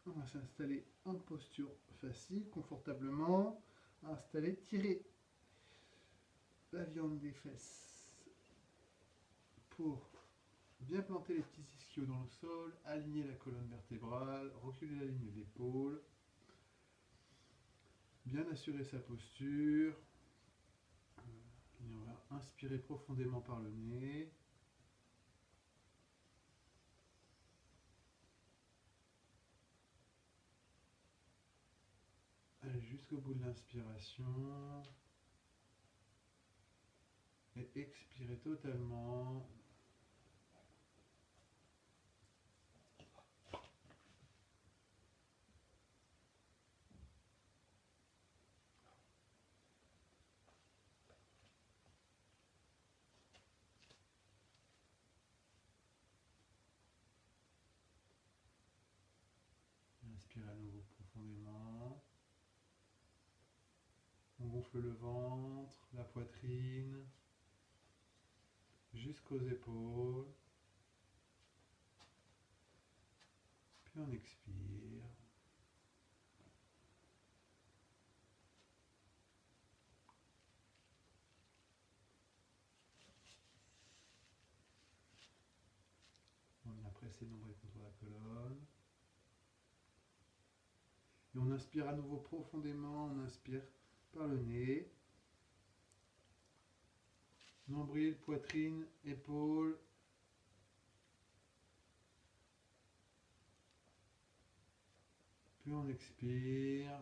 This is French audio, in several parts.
On va s'installer en posture facile, confortablement. Installer, tirer la viande des fesses pour bien planter les petits ischios dans le sol, aligner la colonne vertébrale, reculer la ligne de l'épaule, bien assurer sa posture. Et on va inspirer profondément par le nez. Allez jusqu'au bout de l'inspiration. Et expirer totalement. Inspire à nouveau profondément. On gonfle le ventre, la poitrine, jusqu'aux épaules. Puis on expire. On vient presser le nombril contre la colonne. Et on inspire à nouveau profondément. On inspire par le nez. Nombril, poitrine, épaules. Puis on expire.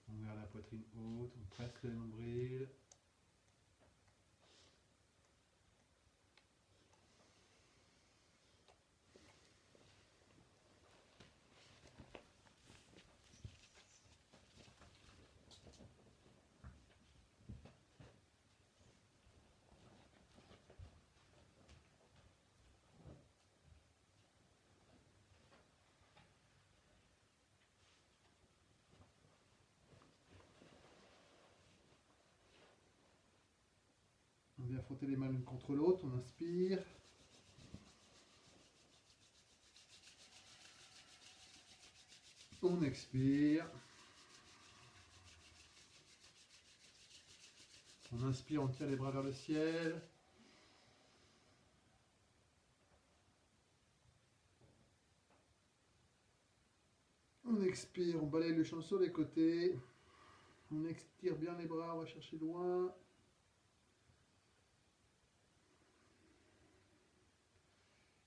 On garde la poitrine haute, on presse le nombril. On vient frotter les mains l'une contre l'autre, on inspire. On expire. On inspire, on tire les bras vers le ciel. On expire, on balaye le champ sur les côtés. On expire bien les bras, on va chercher loin.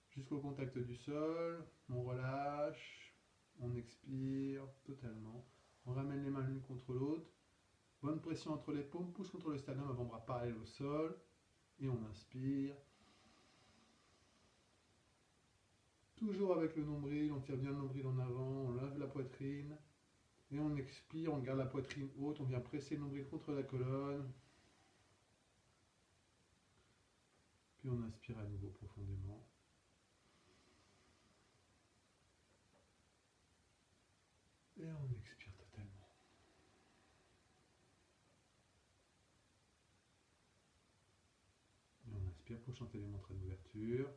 Jusqu'au contact du sol. On relâche. On expire totalement. On ramène les mains l'une contre l'autre. Bonne pression entre les paumes, pousse contre le sternum, avant-bras parallèle au sol. Et on inspire. Toujours avec le nombril, on tire bien le nombril en avant, on lève la poitrine. Et on expire, on garde la poitrine haute, on vient presser le nombril contre la colonne. Puis on inspire à nouveau profondément. Et on expire totalement. Et on inspire pour chanter les mantras d'ouverture.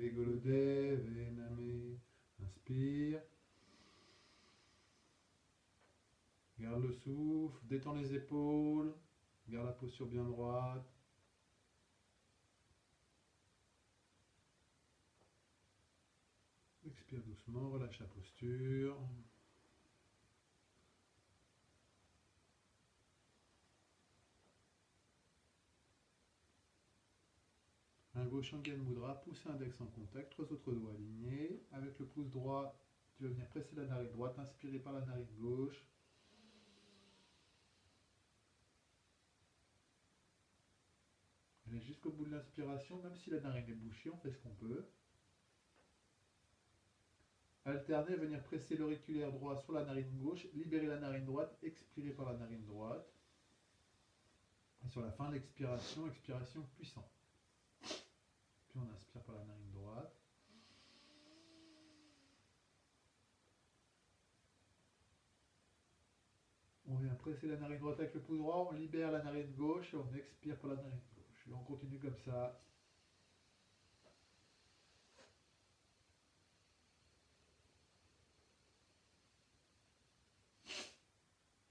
Vegolode, Vename. Inspire. Garde le souffle, détends les épaules, garde la posture bien droite. Expire doucement, relâche la posture. Angushangyan Mudra, pouce index en contact, 3 autres doigts alignés. Avec le pouce droit, tu vas venir presser la narine droite, inspirer par la narine gauche. Allez jusqu'au bout de l'inspiration, même si la narine est bouchée, on fait ce qu'on peut. Alterner, venir presser l'auriculaire droit sur la narine gauche, libérer la narine droite, expirer par la narine droite. Et sur la fin de l'expiration, expiration puissante. Puis on inspire par la narine droite. On vient presser la narine droite avec le pouce droit, on libère la narine gauche et on expire par la narine gauche. Et on continue comme ça.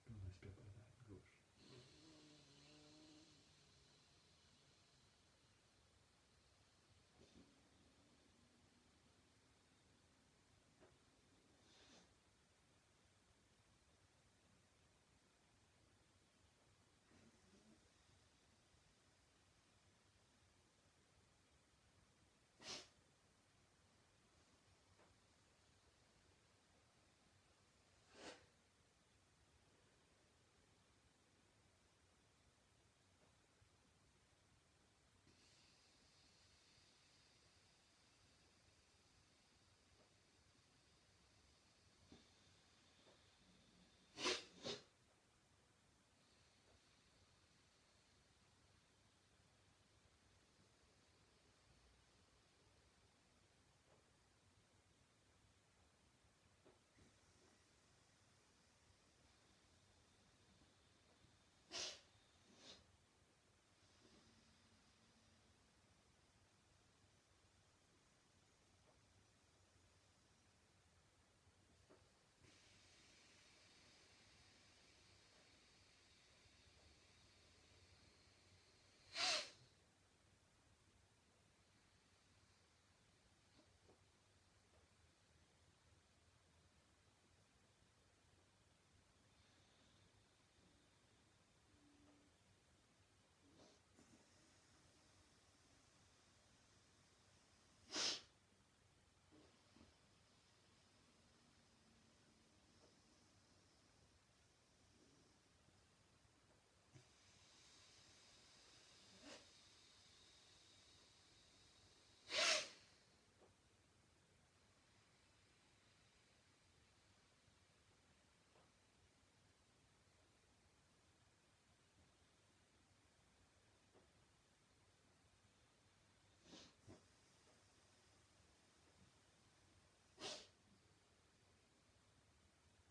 Puis on inspire par la narine gauche.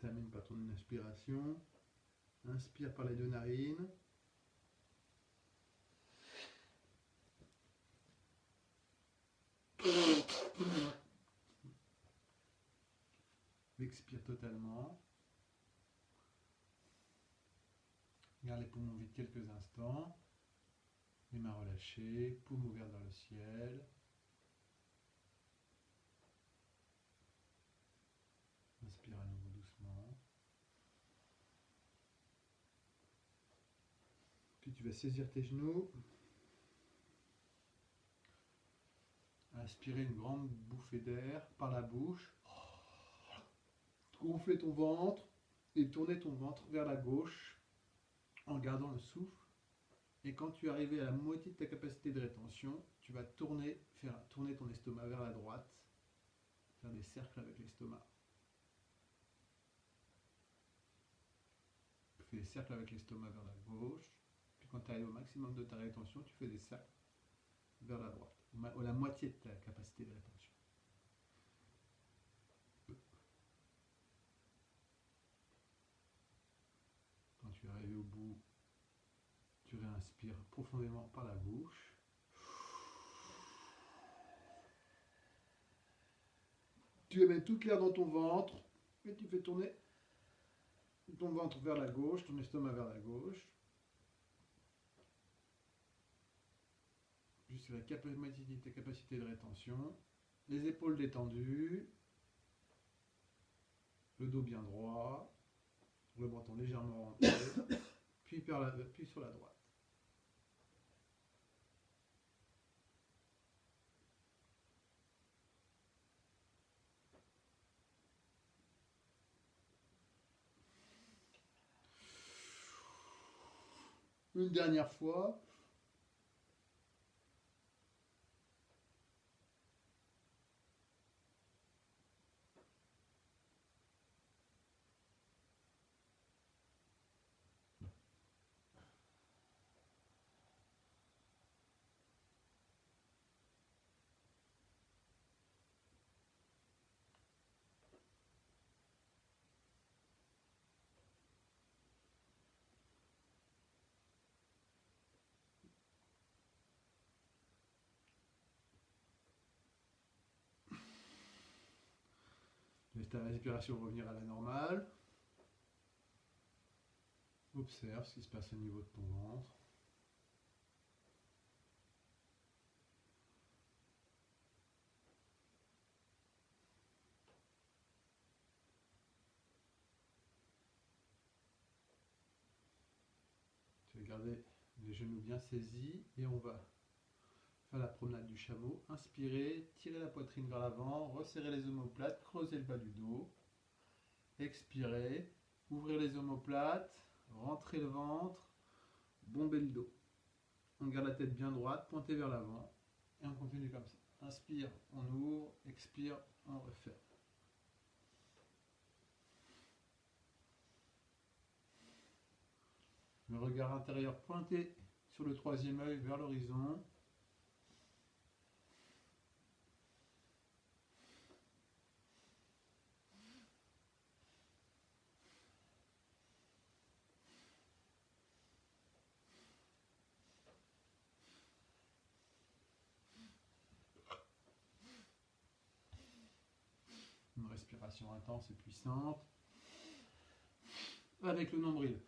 Termine par ton inspiration. Inspire par les deux narines. Expire totalement. Garde les poumons vides quelques instants. Les mains relâchées, paumes ouvertes vers le ciel. Inspire à nouveau doucement. Puis tu vas saisir tes genoux. Inspirer une grande bouffée d'air par la bouche. Gonfler ton ventre et tourner ton ventre vers la gauche en gardant le souffle. Et quand tu es arrivé à la moitié de ta capacité de rétention, tu vas faire tourner ton estomac vers la droite, faire des cercles avec l'estomac. Tu fais des cercles avec l'estomac vers la gauche. Puis quand tu arrives au maximum de ta rétention, tu fais des cercles vers la droite, ou la moitié de ta capacité de rétention. Quand tu es arrivé au bout, tu réinspires profondément par la bouche. Tu amènes toute l'air dans ton ventre et tu fais tourner ton ventre vers la gauche, ton estomac vers la gauche. Jusqu'à ta capacité de rétention. Les épaules détendues. Le dos bien droit. Le menton légèrement rentré. Puis sur la droite. Une dernière fois. Laisse ta respiration revenir à la normale. Observe ce qui se passe au niveau de ton ventre. Tu vas garder les genoux bien saisis et on va faire la promenade du chameau. Inspirez, tirez la poitrine vers l'avant, resserrez les omoplates, creusez le bas du dos. Expirez, ouvrez les omoplates, rentrez le ventre, bombez le dos. On garde la tête bien droite, pointée vers l'avant et on continue comme ça. Inspire, on ouvre, expire, on referme. Le regard intérieur pointé sur le troisième œil vers l'horizon. Une respiration intense et puissante. Avec le nombril.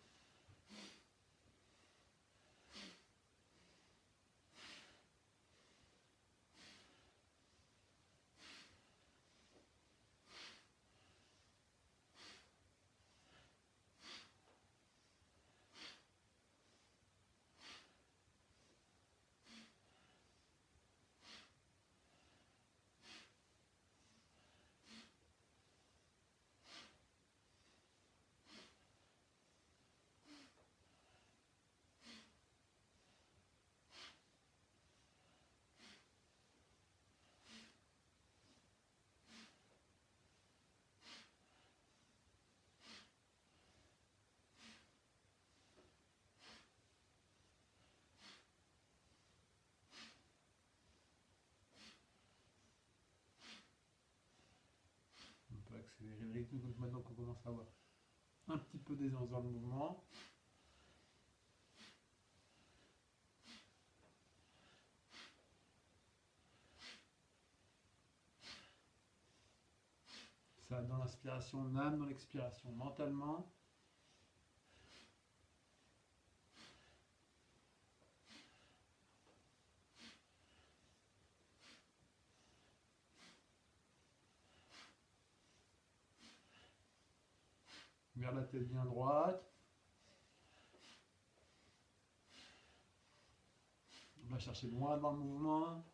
On peut accélérer le rythme donc maintenant qu'on commence à avoir un petit peu d'aisance dans le mouvement. Ça, dans l'inspiration, on âme, dans l'expiration, mentalement. Vers la tête bien droite. On va chercher loin dans le mouvement.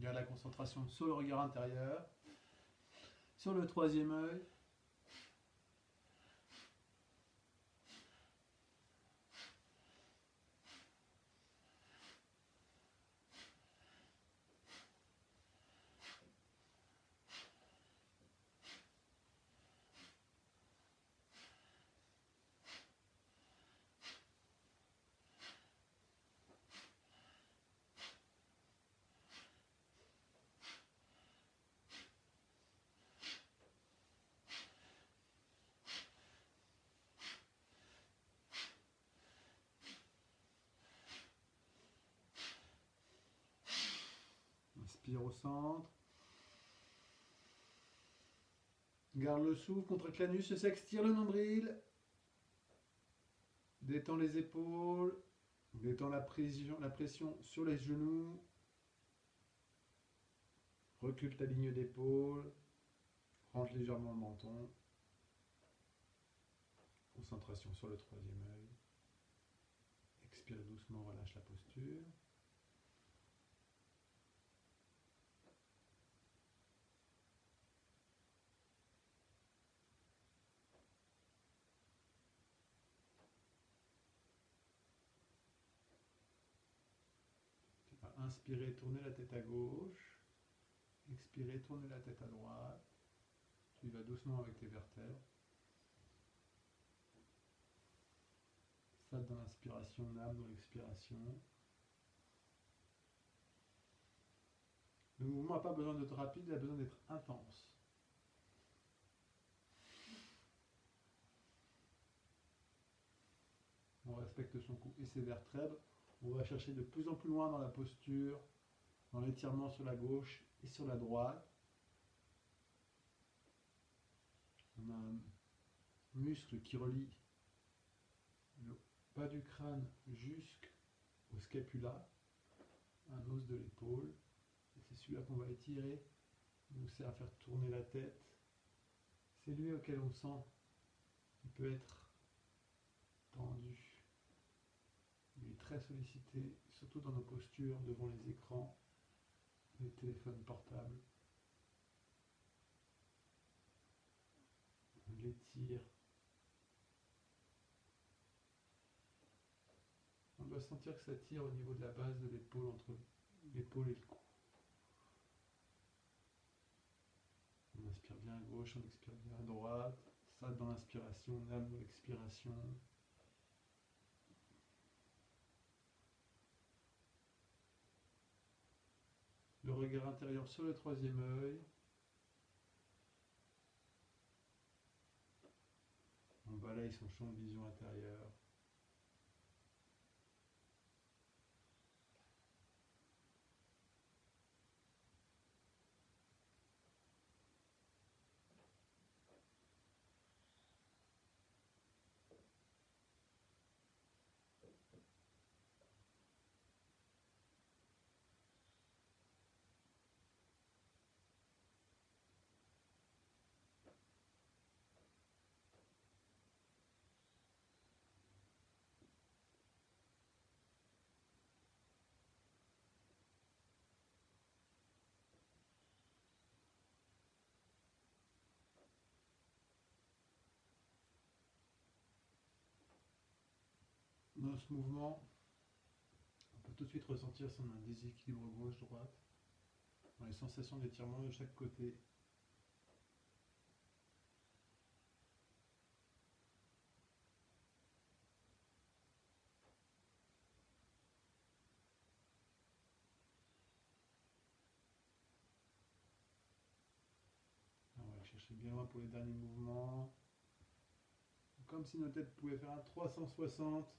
Garde la concentration sur le regard intérieur, sur le troisième œil. inspire au centre. Garde le souffle, contracte l'anus, s'extire le nombril. Détends les épaules. Détends la pression sur les genoux. Recule ta ligne d'épaule. Rentre légèrement le menton. Concentration sur le troisième œil. Expire doucement, relâche la posture. Tu vas inspirer, tourner la tête à gauche. Expirer, tourner la tête à droite. Tu vas doucement avec tes vertèbres. Ça dans l'inspiration, âme dans l'expiration. Le mouvement n'a pas besoin d'être rapide, il a besoin d'être intense. On respecte son cou et ses vertèbres. On va chercher de plus en plus loin dans la posture, dans l'étirement sur la gauche et sur la droite. On a un muscle qui relie le bas du crâne jusqu'au scapula, un os de l'épaule. Et c'est celui-là qu'on va étirer. Il nous sert à faire tourner la tête. C'est lui auquel on sent qu'il peut être tendu. Il est très sollicité, surtout dans nos postures devant les écrans, les téléphones portables. On l'étire. On doit sentir que ça tire au niveau de la base de l'épaule, entre l'épaule et le cou. On inspire bien à gauche, on expire bien à droite. Ça dans l'inspiration, on âme dans l'expiration. Le regard intérieur sur le troisième œil. On balaye son champ de vision intérieur. Dans ce mouvement, on peut tout de suite ressentir si on a un déséquilibre gauche-droite, dans les sensations d'étirement de chaque côté. On va aller chercher bien loin pour les derniers mouvements. Comme si notre tête pouvait faire un 360.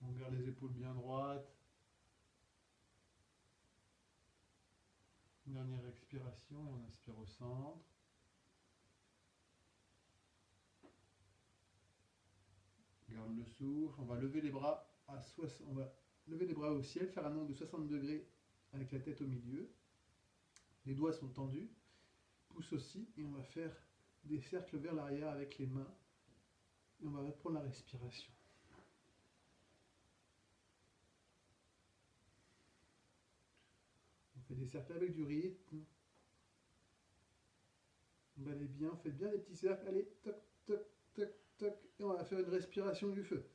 On garde les épaules bien droites. Dernière expiration et on inspire au centre. Garde le souffle. On va lever les bras à 60. On va lever les bras au ciel, faire un angle de 60 degrés avec la tête au milieu. Les doigts sont tendus. Pouce aussi. Et on va faire des cercles vers l'arrière avec les mains. Et on va reprendre la respiration. On fait des cercles avec du rythme. On balaye bien, faites bien des petits cercles. Allez, toc, toc, toc, toc. Et on va faire une respiration du feu.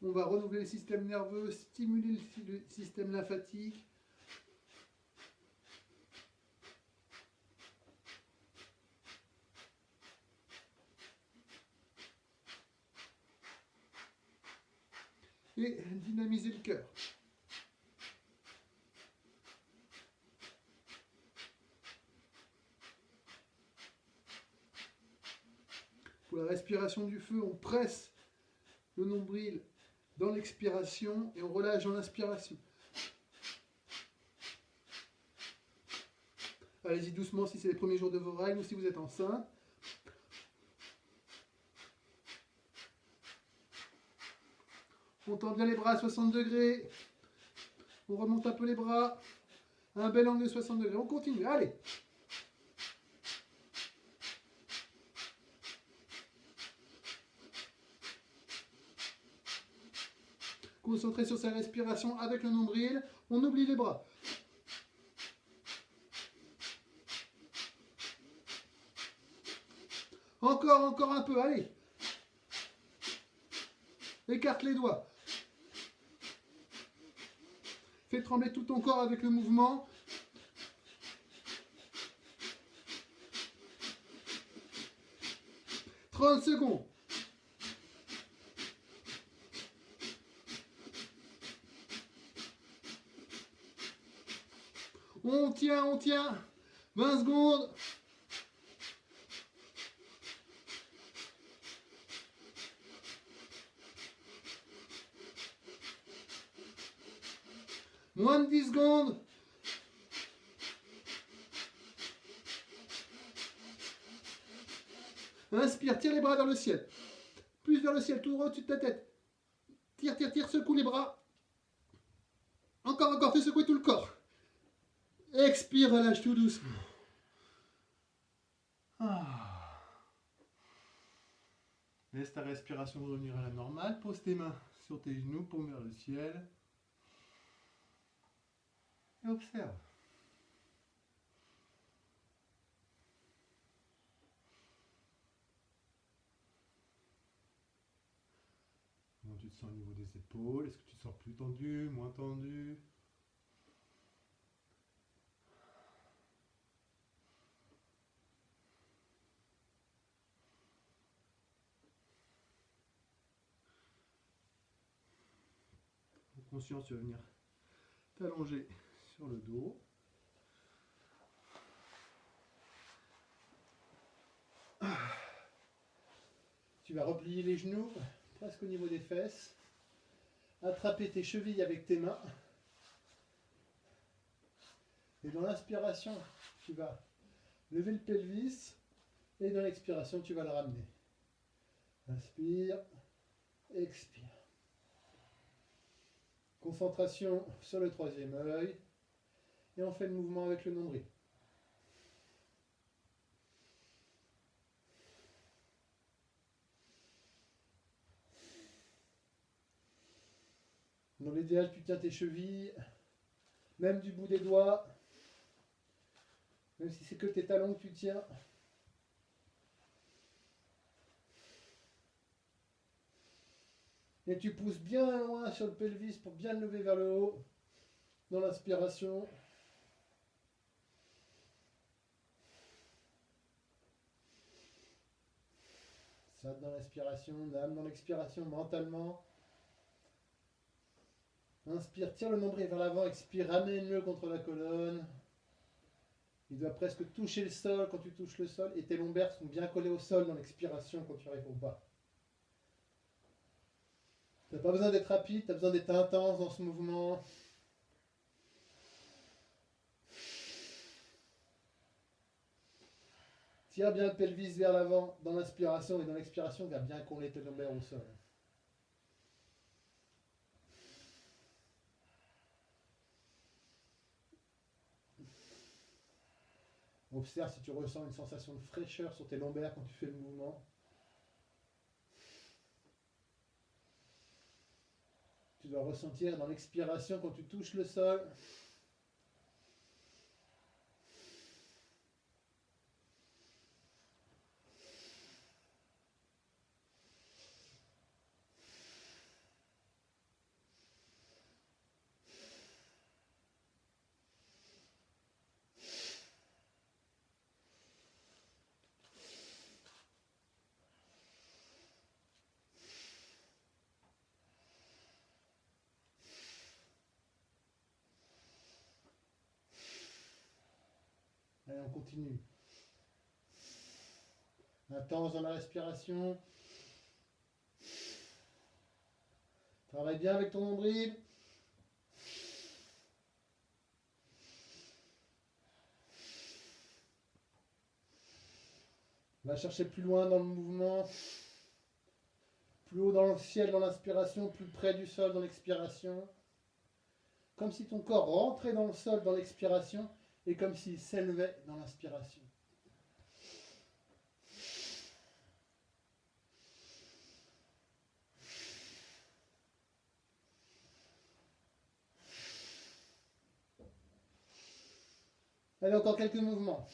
On va renouveler le système nerveux, stimuler le système lymphatique. Et dynamiser le cœur. Sous la respiration du feu, on presse le nombril dans l'expiration et on relâche dans l'inspiration. Allez-y doucement si c'est les premiers jours de vos règles ou si vous êtes enceinte. On tend bien les bras à 60 degrés. On remonte un peu les bras. Un bel angle de 60 degrés. On continue. Allez. Concentré sur sa respiration avec le nombril. On oublie les bras. Encore un peu. Allez. Écarte les doigts. Fais trembler tout ton corps avec le mouvement. « 30 secondes. On tient. 20 secondes. Moins de 10 secondes. Inspire, tire les bras vers le ciel. Plus vers le ciel, tout droit au-dessus de ta tête. Tire, secoue les bras. Encore, fais secouer tout le corps. Expire, relâche tout doucement. Laisse ta respiration revenir à la normale. Pose tes mains sur tes genoux, paume vers le ciel. Et observe. Comment tu te sens au niveau des épaules? Est-ce que tu te sens plus tendu, moins tendu? En conscience, tu vas venir t'allonger sur le dos. Tu vas replier les genoux presque au niveau des fesses. Attraper tes chevilles avec tes mains. Et dans l'inspiration, tu vas lever le pelvis. Et dans l'expiration, tu vas le ramener. Inspire, expire. Concentration sur le troisième œil. Et on fait le mouvement avec le nombril. Dans l'idéal, tu tiens tes chevilles, même du bout des doigts, même si c'est que tes talons que tu tiens. Et tu pousses bien loin sur le pelvis pour bien le lever vers le haut. Dans l'inspiration. Ça dans l'inspiration, l'âme dans l'expiration, mentalement. Inspire, tire le nombril vers l'avant, expire, ramène-le contre la colonne. Il doit presque toucher le sol quand tu touches le sol et tes lombaires sont bien collés au sol dans l'expiration quand tu arrives au bas. Tu n'as pas besoin d'être rapide, tu as besoin d'être intense dans ce mouvement. Tire bien le pelvis vers l'avant dans l'inspiration et dans l'expiration, garde bien coller tes lombaires au sol. Observe si tu ressens une sensation de fraîcheur sur tes lombaires quand tu fais le mouvement. Tu dois ressentir dans l'expiration quand tu touches le sol. Allez, on continue. Intense dans la respiration. Travaille bien avec ton nombril. Va chercher plus loin dans le mouvement. Plus haut dans le ciel dans l'inspiration, plus près du sol dans l'expiration. Comme si ton corps rentrait dans le sol dans l'expiration et comme s'il s'élevait dans l'inspiration. Allez, encore quelques mouvements.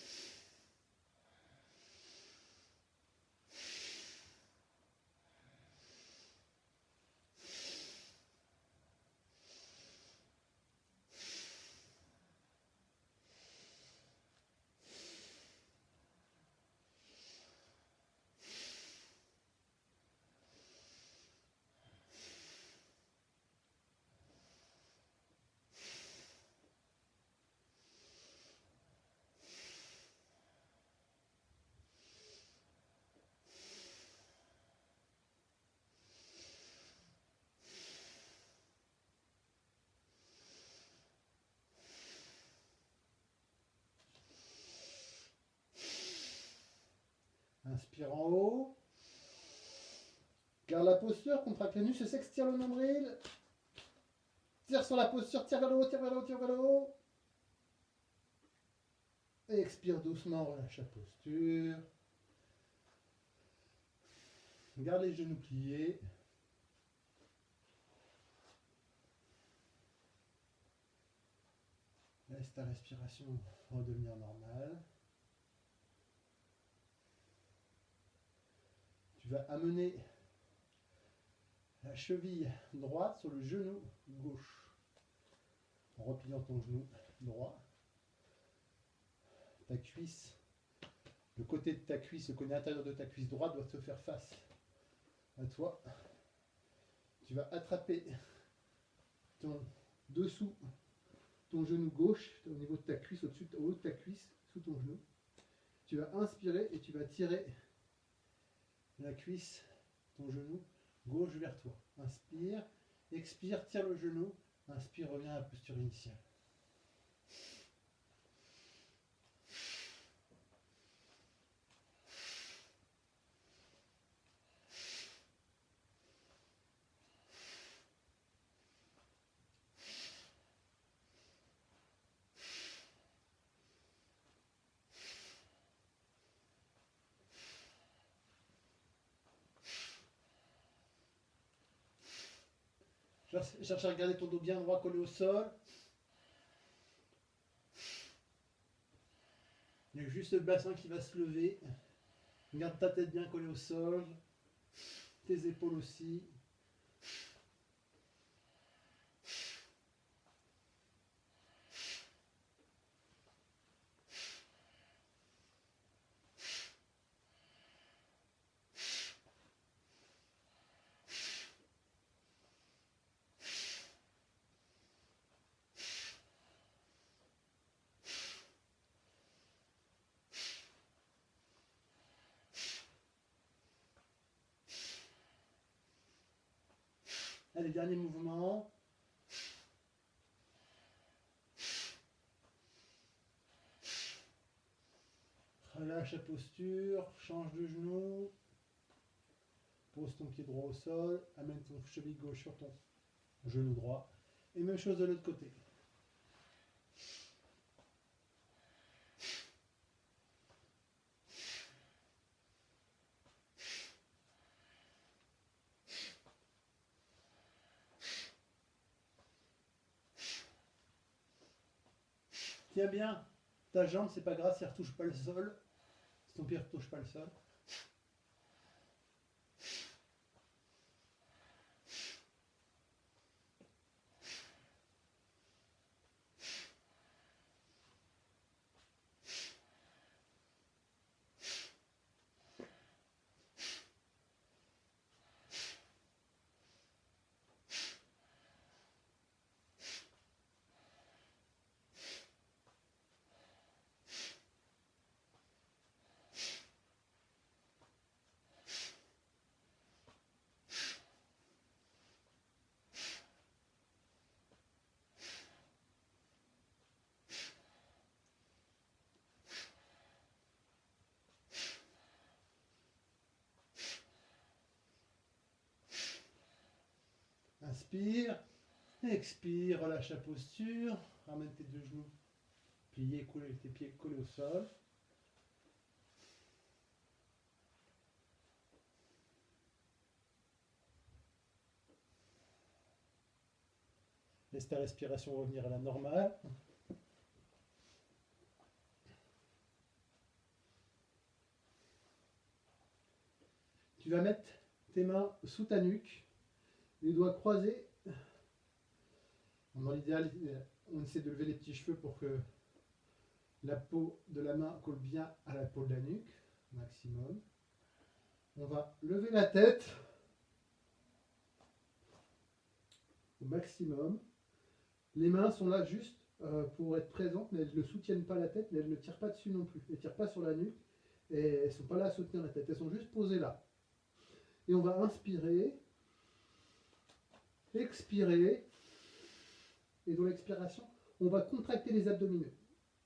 Inspire en haut. Garde la posture, contracte les muscles, s'extire le nombril. Tire sur la posture, tire vers le haut, tire vers le haut, tire vers le haut. Et expire doucement, relâche la posture. Garde les genoux pliés. Laisse ta respiration redevenir normale. Tu vas amener la cheville droite sur le genou gauche. En repliant ton genou droit. Ta cuisse, le côté de ta cuisse, le côté intérieur de ta cuisse droite doit se faire face à toi. Tu vas attraper ton dessous, ton genou gauche, au niveau de ta cuisse, au haut de ta cuisse, sous ton genou. Tu vas inspirer et tu vas tirer la cuisse, ton genou gauche vers toi. Inspire, expire, tire le genou. Inspire, reviens à la posture initiale. Cherche à regarder ton dos bien droit collé au sol. Il y a juste le bassin qui va se lever. Garde ta tête bien collée au sol. Tes épaules aussi. Allez, dernier mouvement. Relâche la posture, change de genou. Pose ton pied droit au sol, amène ton cheville gauche sur ton genou droit. Et même chose de l'autre côté. Tiens bien ta jambe, c'est pas grave si elle ne retouche pas le sol. Si ton pied ne retouche pas le sol. Inspire, expire, relâche la posture, ramène tes deux genoux pliés, tes pieds collés au sol. Laisse ta respiration revenir à la normale. Tu vas mettre tes mains sous ta nuque, les doigts croisés. Dans l'idéal, on essaie de lever les petits cheveux pour que la peau de la main colle bien à la peau de la nuque, maximum. On va lever la tête au maximum. Les mains sont là juste pour être présentes, mais elles ne soutiennent pas la tête, mais elles ne tirent pas dessus non plus. Elles ne tirent pas sur la nuque et elles ne sont pas là à soutenir la tête. Elles sont juste posées là. Et on va inspirer, expirer, et dans l'expiration, on va contracter les abdominaux.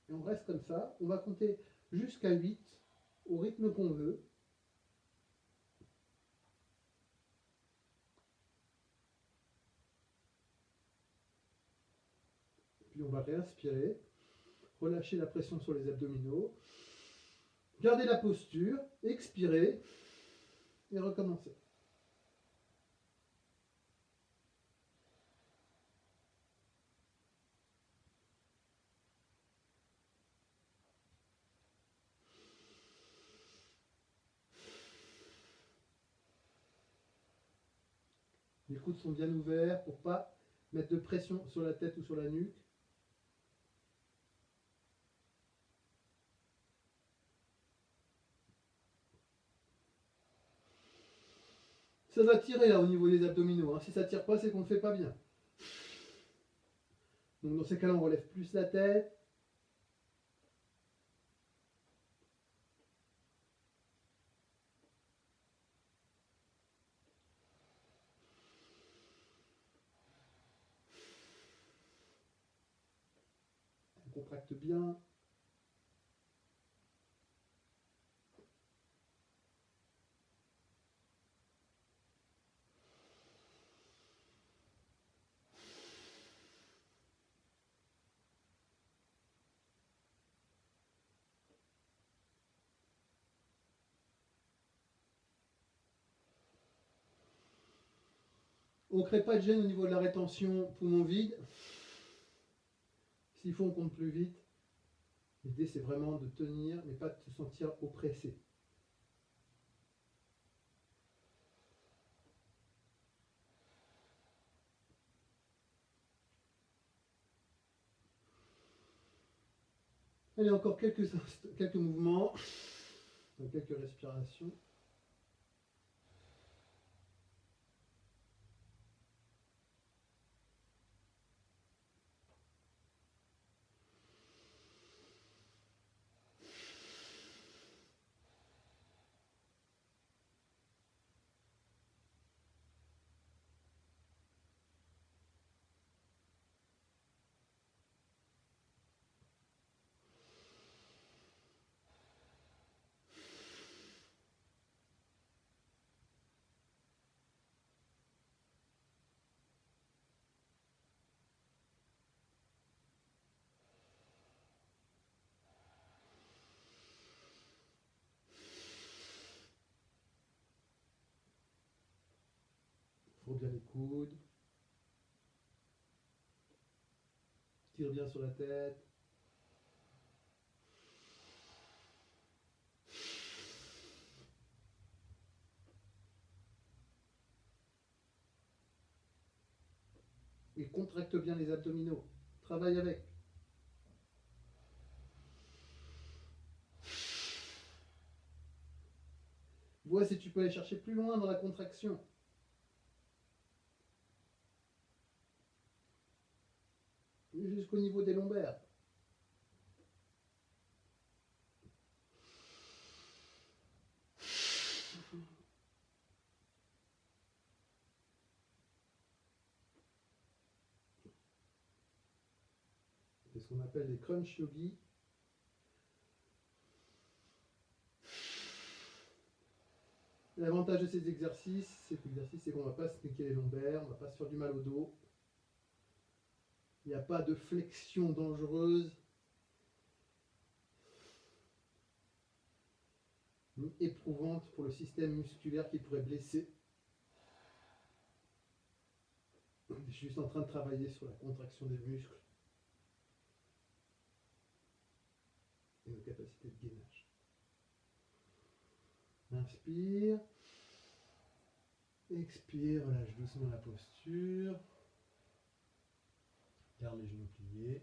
Et on reste comme ça. On va compter jusqu'à 8 au rythme qu'on veut. Puis on va réinspirer, relâcher la pression sur les abdominaux, garder la posture, expirer et recommencer. Les coudes sont bien ouverts pour ne pas mettre de pression sur la tête ou sur la nuque. Ça va tirer là au niveau des abdominaux. Hein. Si ça ne tire pas, c'est qu'on ne fait pas bien. Donc dans ces cas-là, on relève plus la tête. On contracte bien. On ne crée pas de gêne au niveau de la rétention poumon vide. S'il faut, on compte plus vite. L'idée, c'est vraiment de tenir, mais pas de se sentir oppressé. Allez, encore quelques mouvements, quelques respirations. Ouvre bien les coudes. Tire bien sur la tête. Et contracte bien les abdominaux. Travaille avec. Vois si tu peux aller chercher plus loin dans la contraction. Jusqu'au niveau des lombaires. C'est ce qu'on appelle les crunch yogi. L'avantage de ces exercices, c'est qu'on ne va pas se niquer les lombaires, on ne va pas se faire du mal au dos. Il n'y a pas de flexion dangereuse ni éprouvante pour le système musculaire qui pourrait blesser. Je suis juste en train de travailler sur la contraction des muscles et nos capacités de gainage. Inspire. Expire, relâche doucement la posture. Garde les genoux pliés.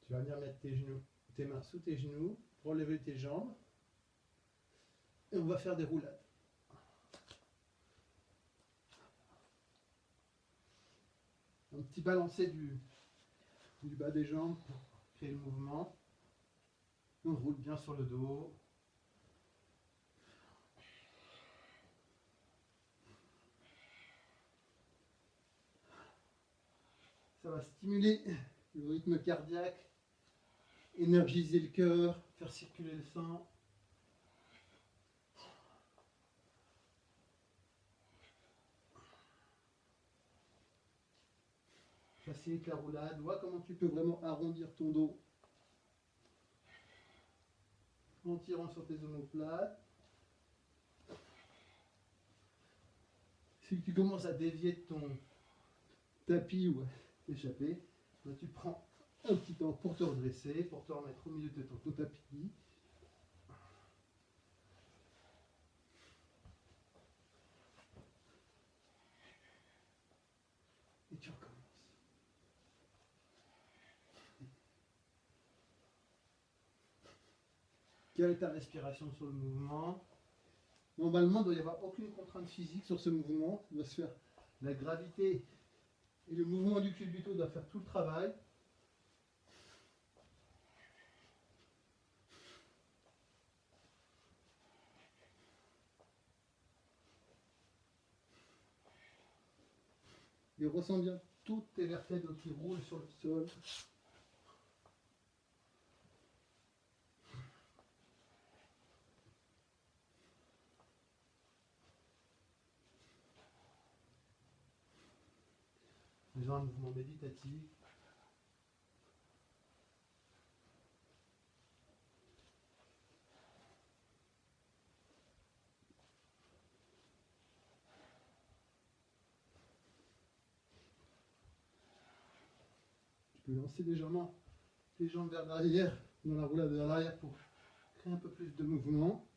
Tu vas venir mettre tes mains sous tes genoux, relever tes jambes. Et on va faire des roulades. Un petit balancé du bas des jambes pour créer le mouvement. On roule bien sur le dos. Ça va stimuler le rythme cardiaque, énergiser le cœur, faire circuler le sang. Facilite la roulade. Vois comment tu peux vraiment arrondir ton dos en tirant sur tes omoplates. Si tu commences à dévier de ton tapis ou à t'échapper, tu prends un petit temps pour te redresser, pour te remettre au milieu de ton tapis. Et tu recommences. Quelle est ta respiration sur le mouvement? Normalement, il ne doit y avoir aucune contrainte physique sur ce mouvement. Il doit se faire la gravité et le mouvement du culbuto doit faire tout le travail. Et ressens bien toutes tes vertèbres qui roulent sur le sol. Faisons un mouvement méditatif. Tu peux lancer légèrement tes jambes vers l'arrière, dans la roulade vers l'arrière pour créer un peu plus de mouvement.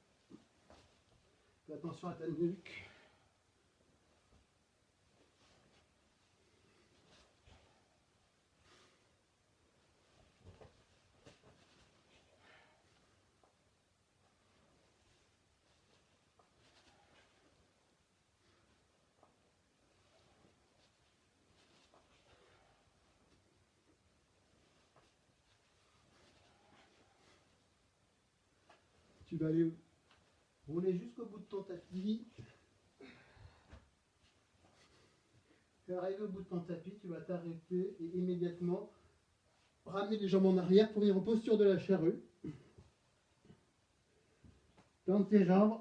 Fais attention à ta nuque. Tu vas aller rouler jusqu'au bout de ton tapis. Et arrivé au bout de ton tapis, tu vas t'arrêter et immédiatement ramener les jambes en arrière pour venir en posture de la charrue. Tends tes jambes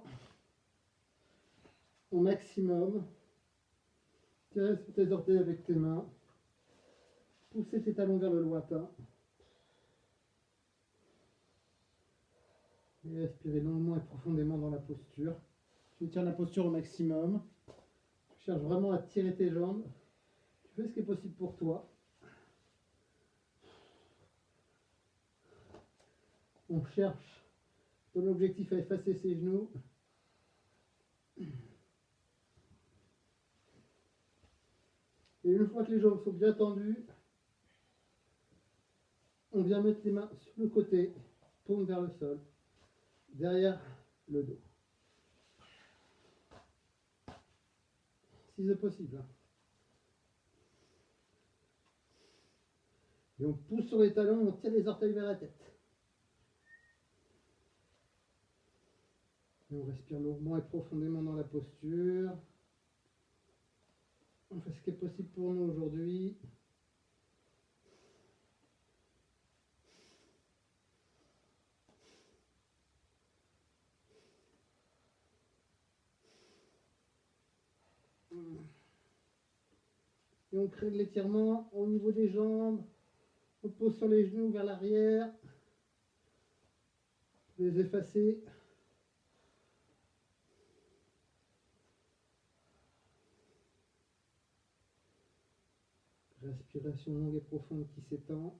au maximum. Tiens sur tes orteils avec tes mains. Poussez tes talons vers le lointain. Et respirez longuement et profondément dans la posture. Tu tiens la posture au maximum. Tu cherches vraiment à tirer tes jambes. Tu fais ce qui est possible pour toi. On cherche dans l'objectif à effacer ses genoux. Et une fois que les jambes sont bien tendues, on vient mettre les mains sur le côté, paume vers le sol, derrière le dos. Si c'est possible. Et on pousse sur les talons, on tire les orteils vers la tête. Et on respire longuement et profondément dans la posture. On fait ce qui est possible pour nous aujourd'hui. on crée de l'étirement au niveau des jambes. On pose sur les genoux vers l'arrière. Les effacer. Respiration longue et profonde qui s'étend.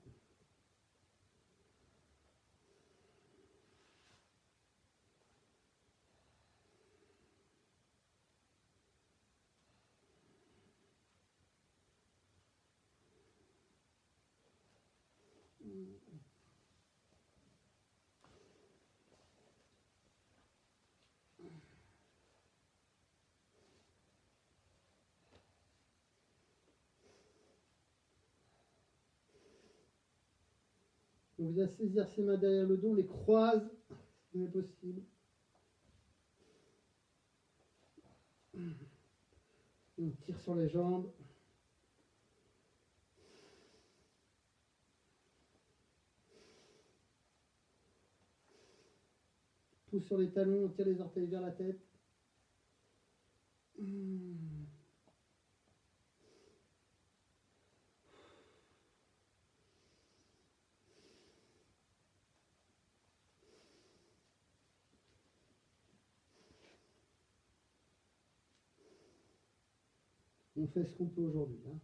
On vient saisir ses mains derrière le dos, on les croise, si c'est possible. On tire sur les jambes. Pousse sur les talons, on tire les orteils vers la tête. On fait ce qu'on peut aujourd'hui. Hein.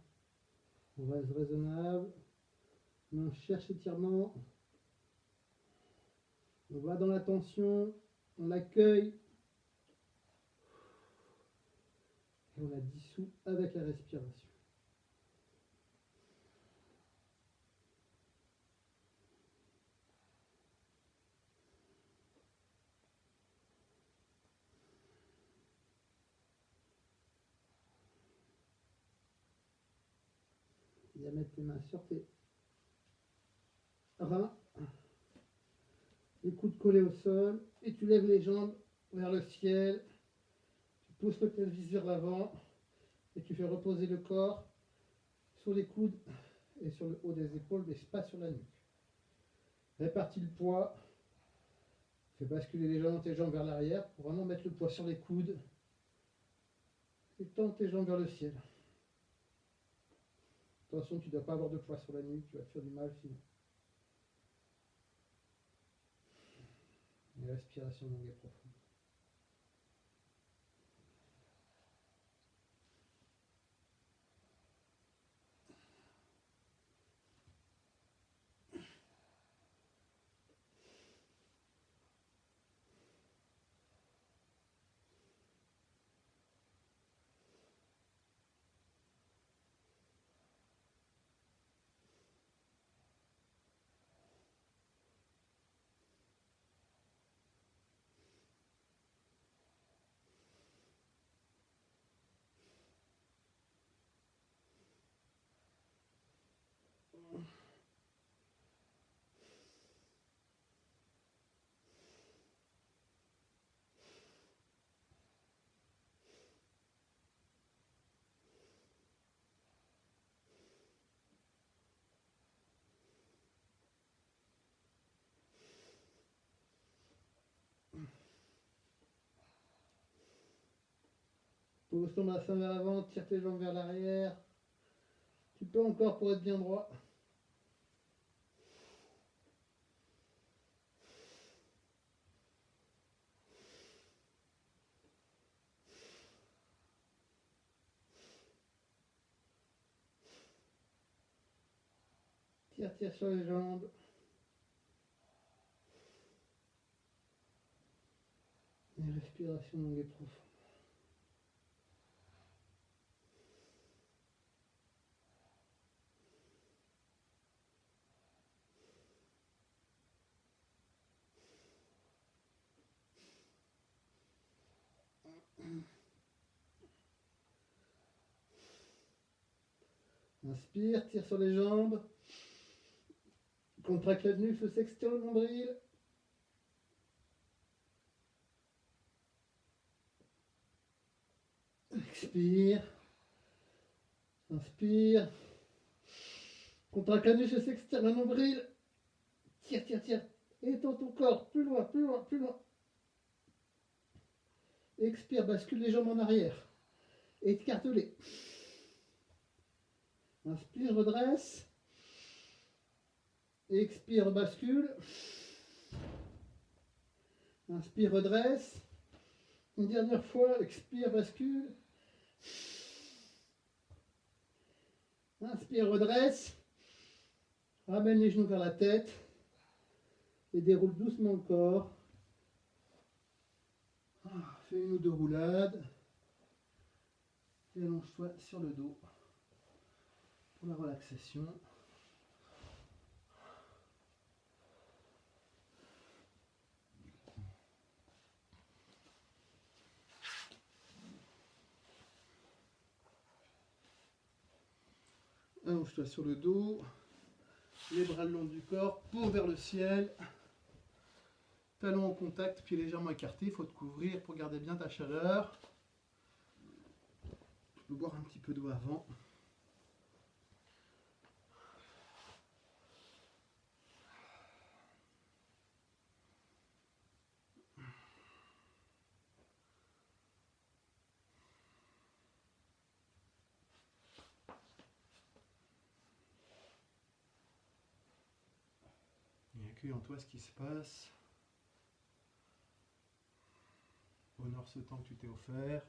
On reste raisonnable. On cherche étirement. On va dans la tension. On l'accueille. Et on la dissout avec la respiration. Tu vas mettre tes mains sur tes reins. Les coudes collés au sol. Et tu lèves les jambes vers le ciel. Tu pousses le pelvis vers l'avant. Et tu fais reposer le corps sur les coudes et sur le haut des épaules, mais pas sur la nuque. Répartis le poids. Fais basculer légèrement tes jambes vers l'arrière pour vraiment mettre le poids sur les coudes. Et tends tes jambes vers le ciel. Attention, tu ne dois pas avoir de poids sur la nuque, tu vas te faire du mal sinon. Une respiration longue et profonde. Pose ton bassin vers l'avant, tire tes jambes vers l'arrière. Tu peux encore pour être bien droit. Tire sur les jambes. Une respiration longue et profonde. Inspire, tire sur les jambes. Contracte la nuque, s'extire le nombril. Expire. Inspire. Contracte la nuque, s'extire le nombril. Tire, tire, tire. Étends ton corps. Plus loin, plus loin, plus loin. Expire, bascule les jambes en arrière. Écarte-les. Inspire, redresse. Expire, bascule. Inspire, redresse. Une dernière fois, expire, bascule. Inspire, redresse. Ramène les genoux vers la tête. Et déroule doucement le corps. Fais une ou deux roulades. Et allonge-toi sur le dos pour la relaxation. Allonge-toi sur le dos, les bras le long du corps, paume vers le ciel, talons en contact, pieds légèrement écartés, il faut te couvrir pour garder bien ta chaleur. Tu peux boire un petit peu d'eau avant. Et accueille en toi ce qui se passe. Honore ce temps que tu t'es offert.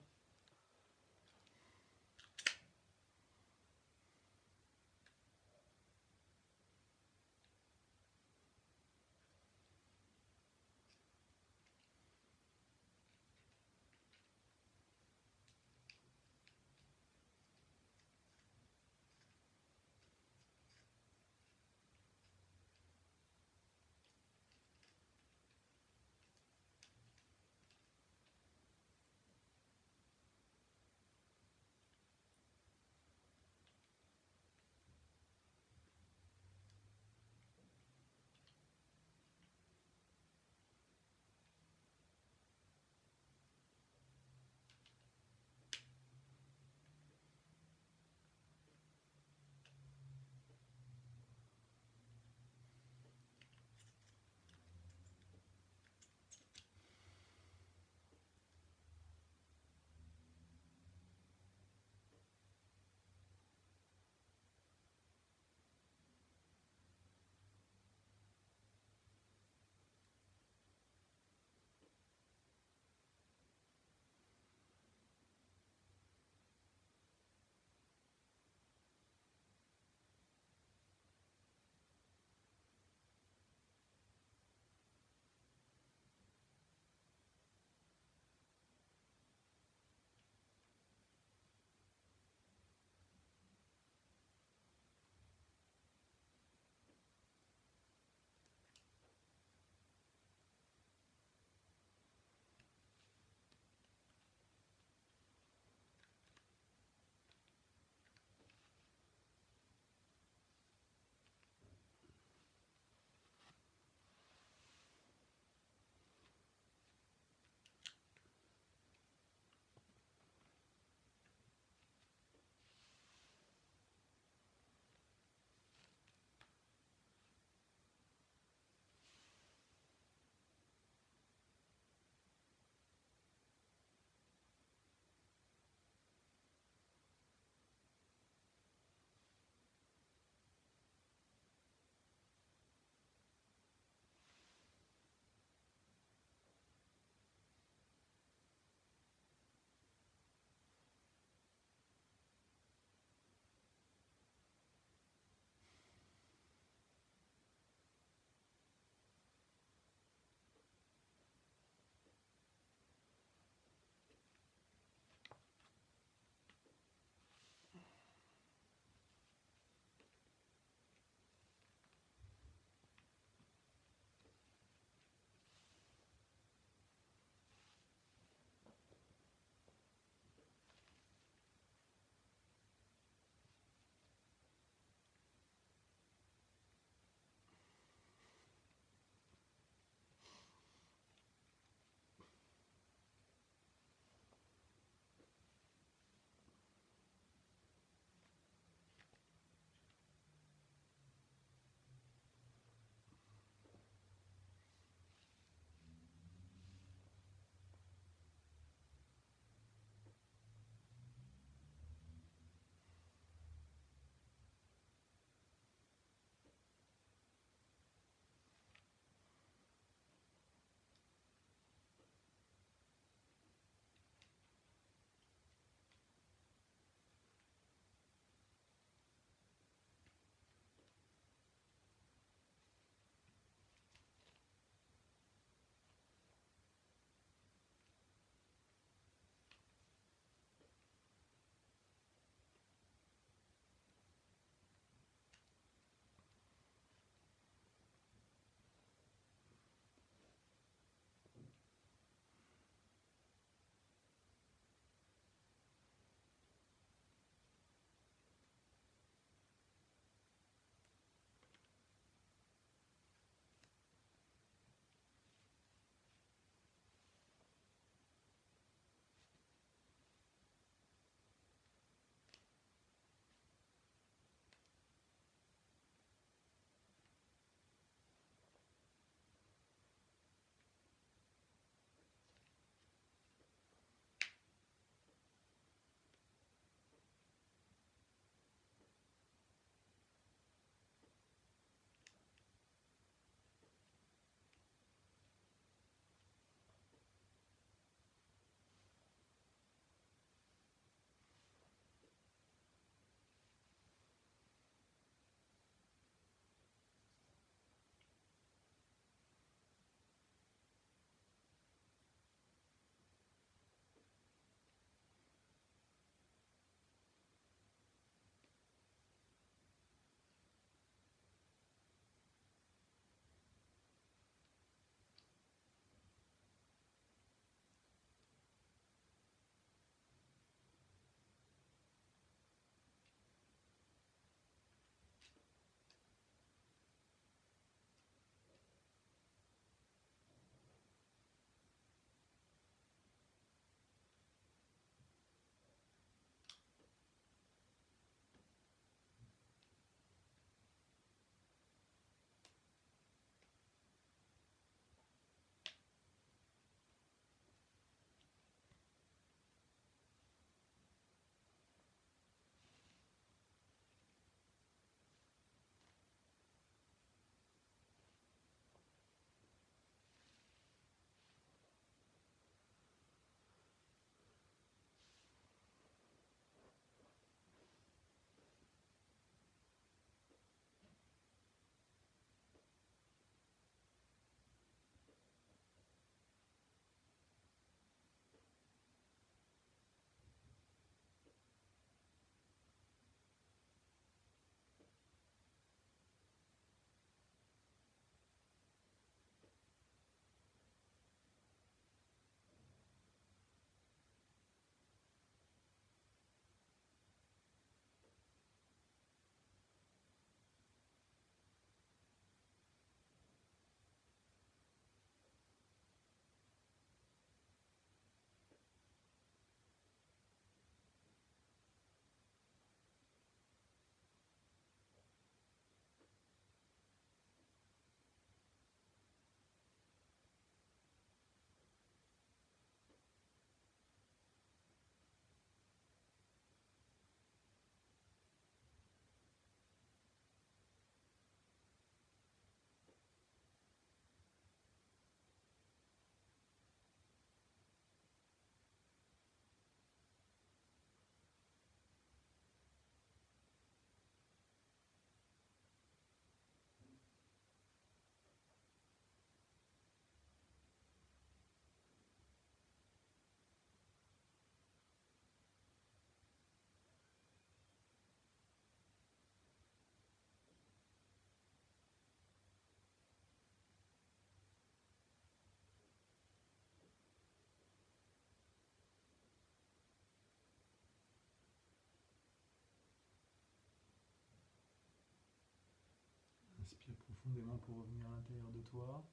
Inspire profondément pour revenir à l'intérieur de toi.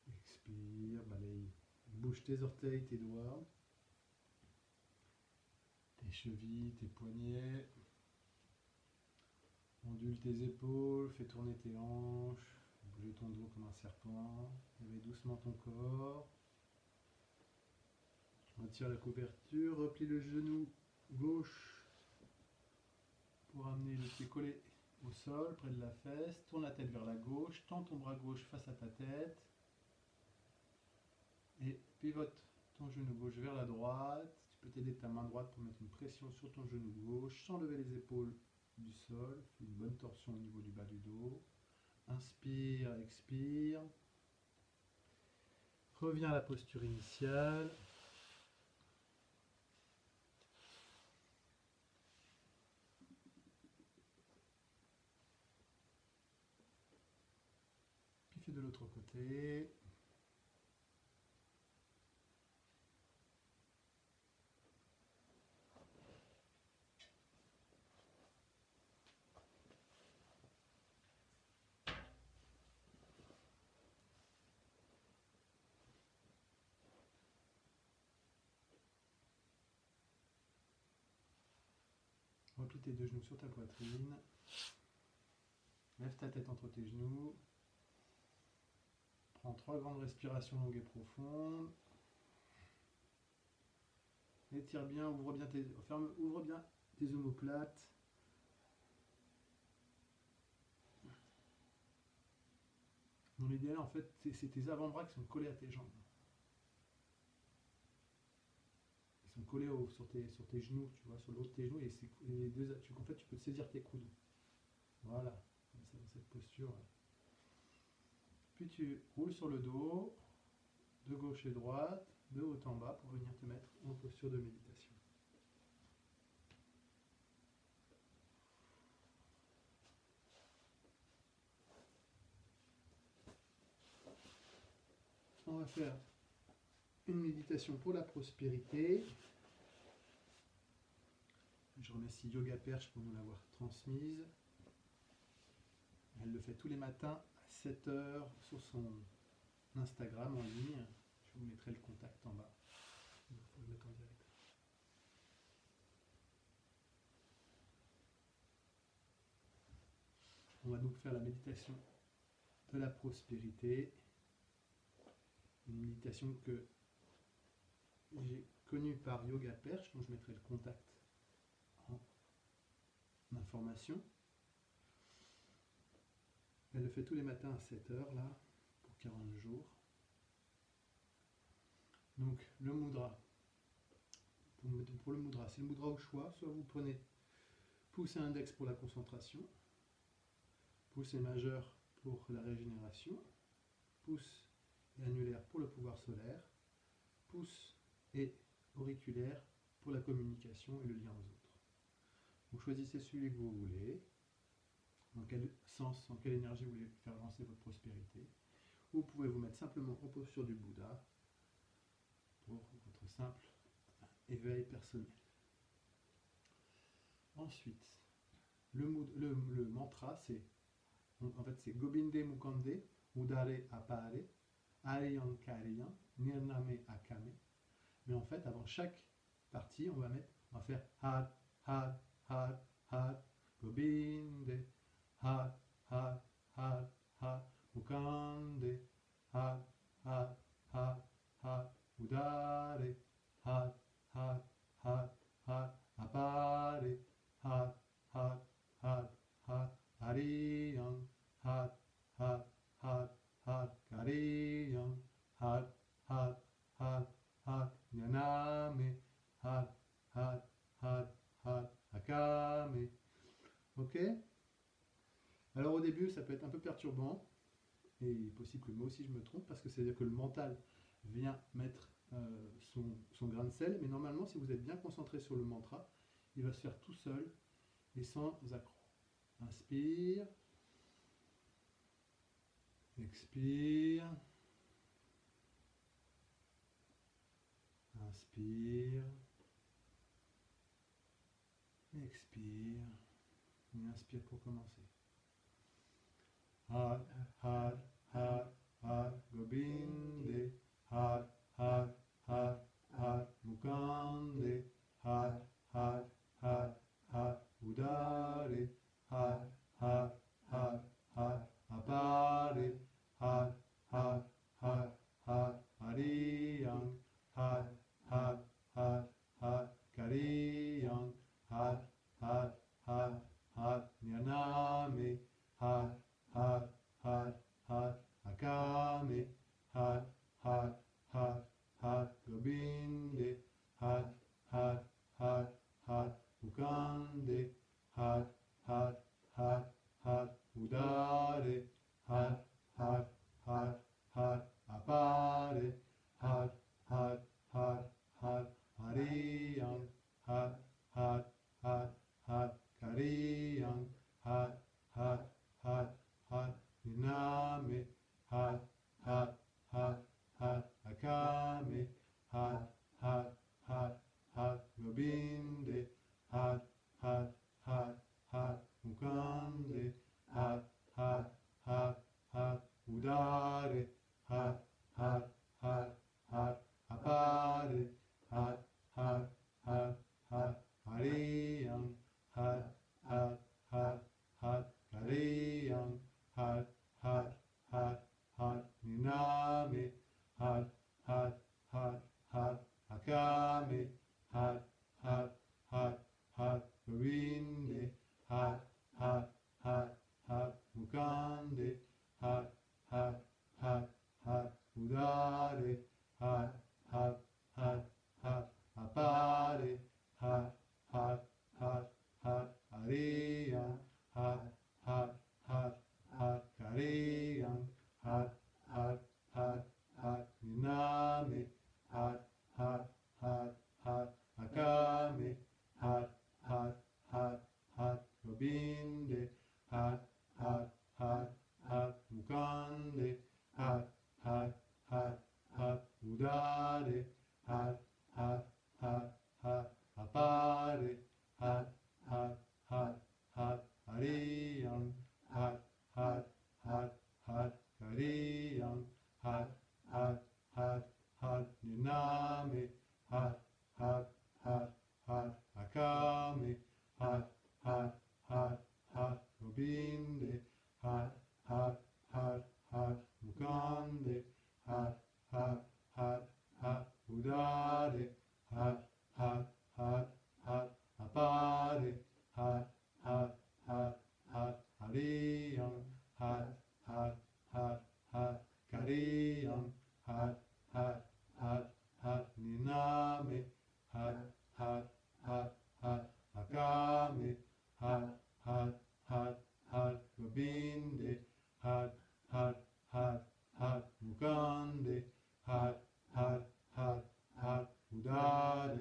Expire, balaye. Bouge tes orteils, tes doigts, tes chevilles, tes poignets. Ondule tes épaules, fais tourner tes hanches, bouger ton dos comme un serpent. Réveille doucement ton corps. Retire la couverture, replie le genou gauche pour amener le pied collé au sol, près de la fesse. Tourne la tête vers la gauche, tends ton bras gauche face à ta tête. Et pivote ton genou gauche vers la droite. Tu peux t'aider de ta main droite pour mettre une pression sur ton genou gauche sans lever les épaules du sol. Fais une bonne torsion au niveau du bas du dos. Inspire, expire. Reviens à la posture initiale. Puis fais de l'autre côté. Replie tes deux genoux sur ta poitrine. Lève ta tête entre tes genoux. Prends 3 grandes respirations longues et profondes. Étire bien, ouvre bien tes omoplates. Dans l'idéal, en fait, c'est tes avant-bras qui sont collés à tes jambes. Ils sont collés sur tes genoux, tu vois, sur le haut de tes genoux. Et les deux, en fait, tu peux saisir tes coudes. Voilà, comme ça, dans cette posture. Puis tu roules sur le dos, de gauche et droite, de haut en bas, pour venir te mettre en posture de méditation. On va faire une méditation pour la prospérité. Je remercie Yoga Perche pour nous l'avoir transmise. Elle le fait tous les matins à 7 h sur son Instagram en ligne. Je vous mettrai le contact en bas. Il faut le mettre en direct. On va donc faire la méditation de la prospérité. Une méditation que j'ai connue par Yoga Perche, dont je mettrai le contact en information. Elle le fait tous les matins à 7 h là, pour 40 jours. Donc le mudra, pour le mudra, c'est le mudra au choix. Soit vous prenez pouce et index pour la concentration, pouce et majeur pour la régénération, pouce et annulaire pour le pouvoir solaire, pouce et auriculaire pour la communication et le lien aux autres. Vous choisissez celui que vous voulez, dans quel sens, dans quelle énergie vous voulez faire avancer votre prospérité. Vous pouvez vous mettre simplement en posture du Bouddha pour votre simple éveil personnel. Ensuite, le mantra, c'est Gobinde Mukande, Udare Apare, Ariyan Kariyan, Nirname Akame. Mais en fait, avant chaque partie, on va faire Har, Har, Har, Har, Gobinde, Har, Har, Har, Har, Mukande, Har, Har, Har, Har, Udare, Har, Har, Har, Har, Apare, Har, Har, Har, Har, Ariyan, Har, Har, Har, Har, Kariyan, Har, Har, Har, Har, Nyaname, Har, Har, Har, Har, Akame. Ok? Alors au début, ça peut être un peu perturbant, et il est possible que moi aussi je me trompe, parce que c'est-à-dire que le mental vient mettre son grain de sel, mais normalement, si vous êtes bien concentré sur le mantra, il va se faire tout seul et sans accroc. Inspire, expire, inspire, expire. inspire pour commencer. Har, har, har, har, Gobinde. Har, har, har, har, Mukande. Har, har, har, har, Udare. Har, har, har, har, Apare. Har, har, har, har, Hariyang. Har, har, har, har, Kariyang. Har, har, har, har, Nyaname. Har, har, har, har, Akame. Har, har, har, har, Gobinde. Har, har, har, har, Mukande. Har, har, har, har, Udare. Har, har, har, har, Apare. Har, har, har, har, Hariyang. Har, har, har, har, Kariyang. Har, har, har, har, Name. Har, har, har, har, Akame. Har, har, har, har, Gobinde. Har, har, har, har, Mukande. Har, har, har, har, Udare. Har, har, har, har, Apare. Har, har, har, har, Hariyang. Har, har, har, har, Kariyang. Har, har, har, har, Name. Har, har, har, har, Akame. Har, har, har, har, Gobinde. Har, har, har, har, Mukande. Har, har, har, har, Udare. Har, har, har, har, Apare. Har, har, har, har, Hariyang. Har, har, har, har, Kariyang. Har, har, har, har, Name. Har, har, har, har, Akame. Har, har, har, har, Gobinde. Har, har, har, har, Mukande. Har, har, har, har, Udare. Har, har, har, har, Apare. Har, har, har, har, Hariyang. Har, har, har, har, Kariyang. Har, har, har, har, Name. Har, har, har, har, Akame. Har, har, har, har, Gobinde. Har, har, har, har, Mukande. Har, har, har, har, Udare. Har, har, har, har, Apare. Har, har, har, har, Hariyang. Har, har, har, har, Kariyang. Har, har, har, har, Name. Har, har, har, har, Akame. Har, har, har, har, Gobinde. Har, har, har, har, Mukande. Har, har, har, har, Udare.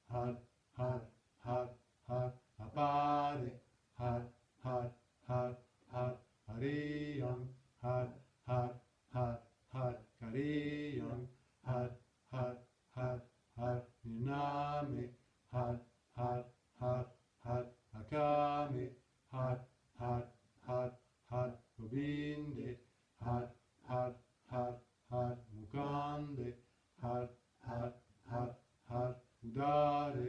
Har, har, har, har, Apare. Har, har, har, har, Hariyang. Har, har, har, har, Kariyang. Har, har, har, har, Name. Har, har, har, har, Akame. Har, har, har, har, Gobinde. Har, har, har, har, Mukande. Har, har, har, har, Udare.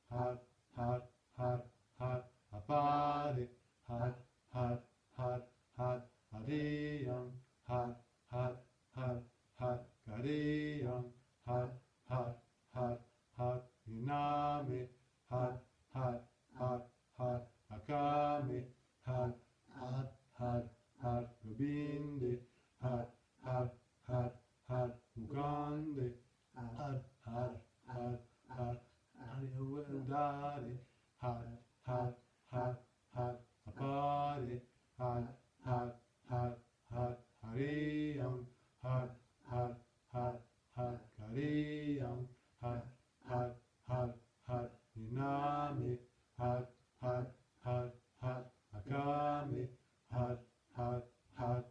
Har, har, har, har, Apare. Har, har, har, har, Hariyang. Har, har, har, har, Kariyang. Har, har, har, har, Name. Har, har, har, har, Akame. Har, har, har, har, Gobinde. Har, har, har, har, Mukande. Har, har, har, har, Udare. Har, har, har, har, Apare. Har, har, har, har, Hariyang. Har, har, har, har, Kariyang. Har, har, har, har, Name. Har, har, har, har, Akame. Har, har, har,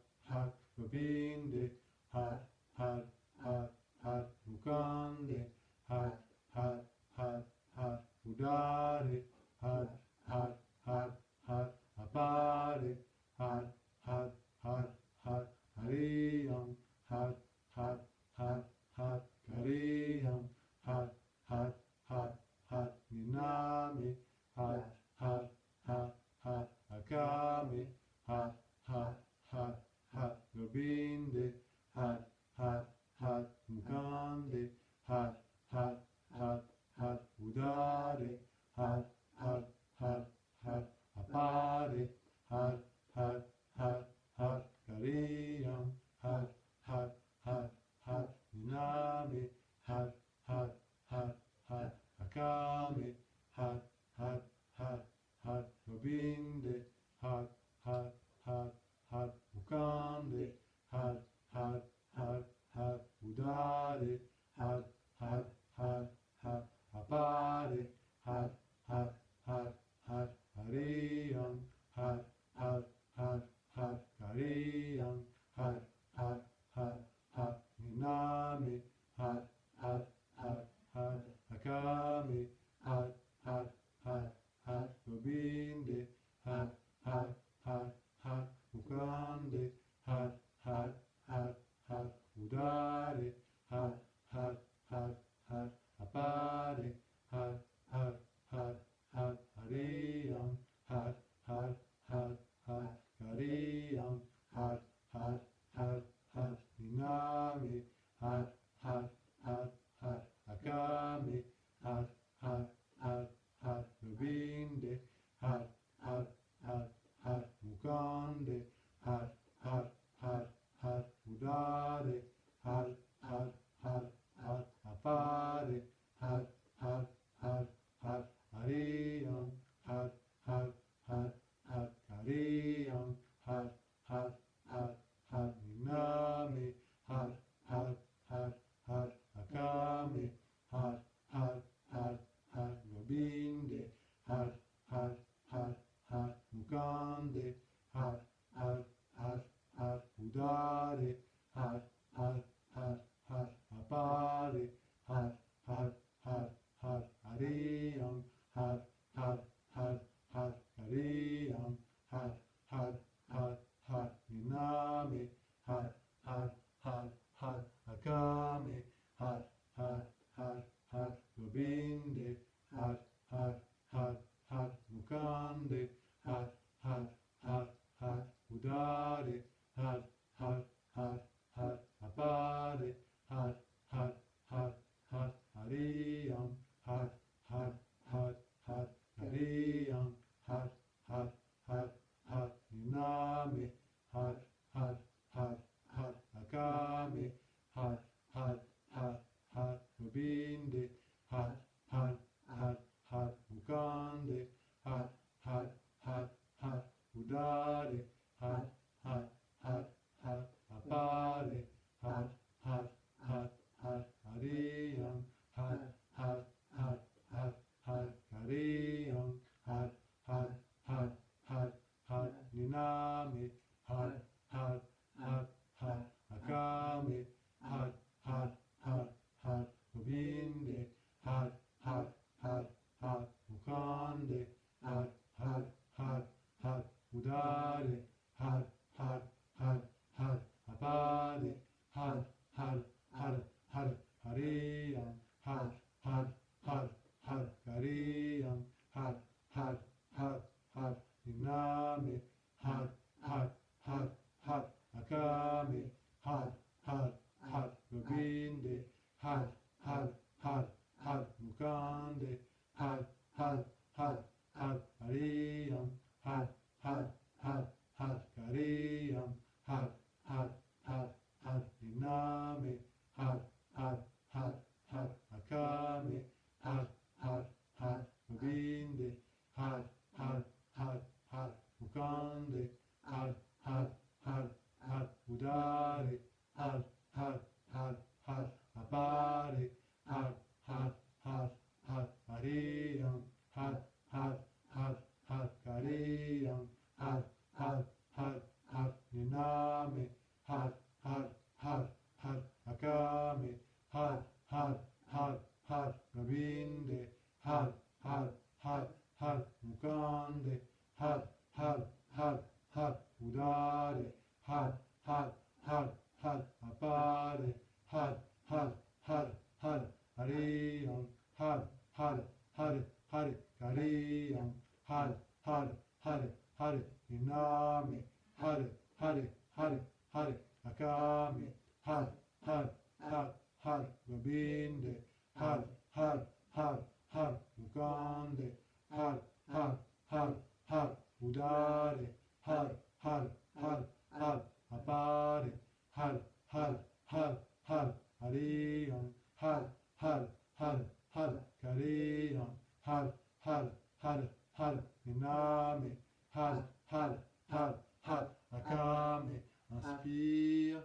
Udare, Har, Har, Har, Har, Hariyam, Har, Har, Har, Har, Kariyam, Har, Har, Har, Har, Ninami, Har, Har, Har, Har, Akami, Har, Har, Har, Har, Gobinde, Har, Har, Har, Mukande, Har, Har, Har, Har, Udare, Har, Har, Har, Har, Apare, Har, Har, Har, Har, Kariyam, Har, Har, Har, Har, Ninami, Har, Har, Har, Har, Akami, Har, Har, Har, Har, Gobinde, Har, Har, Har, Har, Mukande, Har, Har, Har, Har, Udare, Har, Har, Har, Har, Apare, Har, Har, Har, Har, Hariyam, Har, Har, Har, Har, Kariyam, Har, Har, Har, Har, Ninami, Har, Har, Har, Har, Akami, Har, Har, Har, Har, Gobinde, Har, Har, Har, Har, Mukande, Har, Har, Har, Har, Udare, Har, Har, Har, Har, Apare, Har, Har, Har, Har, Hariyam, Har, Har, Har, Har, Kariyam, Har, Har, Har, Har, Ninami, Har, Har, Har, Har, Akami, Har, Har, Har, Har, Gobinde, Har, Har, Har, Har, Mukande, Har, Har, Har, Har, Udare, Har, Har, Har, Har, Apare, Har, Har, Har, Har, Hariyam, Har, Har, Har, Har, Kariyam, Har, Har, Har, Har, Ninami, Har, Har, Har, Har, Akami, Har, Har, Har, Har, Gobinde, Har, Har, Har, Har, Mukande, Har, Har, Har, Har, Udare, Har, Har, Har, Har, Apare, Har, Har, Har, Har, Hariyam, Har, Har, Har, Har, Kariyam, Har, Har, Har, Har, Ninami, Har, Har, Har, Har, Akami, Har, Har, Har, Har, Gobinde, Har, Har, Har, Har, Mukande, Har, Har, Har, Har, Udare, Har, Har, Har, Har, Apare, Har, Har, Har, Har, Hariyam, Har, Har, Har, Har, Kariyam, Har, Har, Har, Har, Ninami, Har, Har, Har, Har, Akami, Har, Har, Har, Har, Gobinde, Har, Har, Har, Har, Mukande, Har, Har, Har, Har, Udare, Har, Har, Har, Har, Apare, Har, Har, Har, Har, Hariyam, Har, Har, Har, Har, Har, Kariyam, Har, Har, Har, Har, Har, Ninami, Har, Har, Har, Har, Akami, Har, Har, Har, Har, Gobinde, Har, Har, Har, Har, Mukande, Har, Har, Har, Har, Udare, Har, Har, Har, Har, Apare, Har, Har, Har, Har, Hariyam, Har, Har, Har, Har, Kariyam, Har, Har, Har, Har, Ninami, Har, Har, Har, Har, Akami, Har, Har, Har, Gobinde, Har, Har, Har, Har, Mukande, Har, Har, Har, Har, Hariyam, Har, Har, Har, Har, Kariyam, Har, Har, Har, Har, Ninami, Har, Har, Har, Har, Akami, Har, Har, Har, Gobinde, Har, Har, Har, Har, Mukande, Har, Har, Har, Har, Udare, Har, Har, Har, Har, Apare, Har, Har, Har, Har, Hariyam, Har, Har, Har, Har, Kariyam, Har, Har, Har, Har, Ninami, Har, Har, Har, Har, Akami, Har, Har, Har, Har, Gobinde, Har, Har, Har, Har, Mukande, Har, Har, Har, har, udare, har, har, har, har, apare, har, har, har, har, hariyam, har, har, har, har, kariyam, har, har, har, har, iname, har, har, har, har, akame, har, har, har, har, gobinde, har, har, har, har, mukande, har, har, har, har, udare, har, har, har, har, apare, har, har, har, har, hariyam, har, har, har, har, kariyam, har, har, har, har, iname, har, har, har, har, akame. Inspire.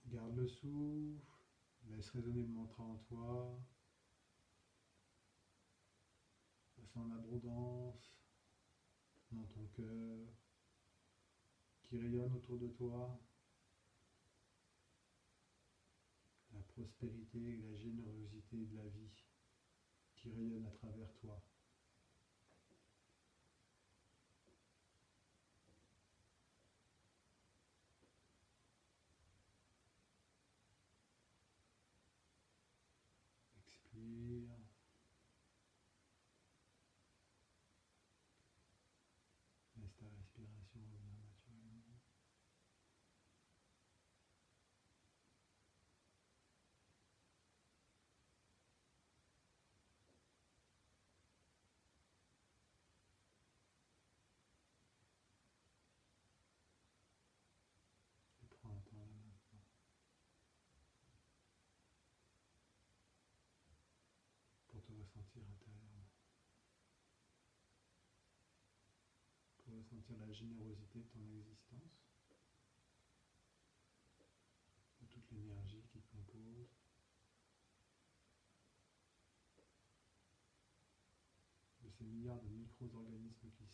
Garde le souffle. Laisse résonner le mantra en toi. Ressens l'abondance dans ton cœur qui rayonne autour de toi. La prospérité et la générosité de la vie qui rayonnent à travers toi. Expire. Laisse ta respiration revenir naturellement. Et prends un temps là maintenant pour te ressentir intérieurement. Pour ressentir la générosité de ton existence, de toute l'énergie qui te compose, de ces milliards de micro-organismes qui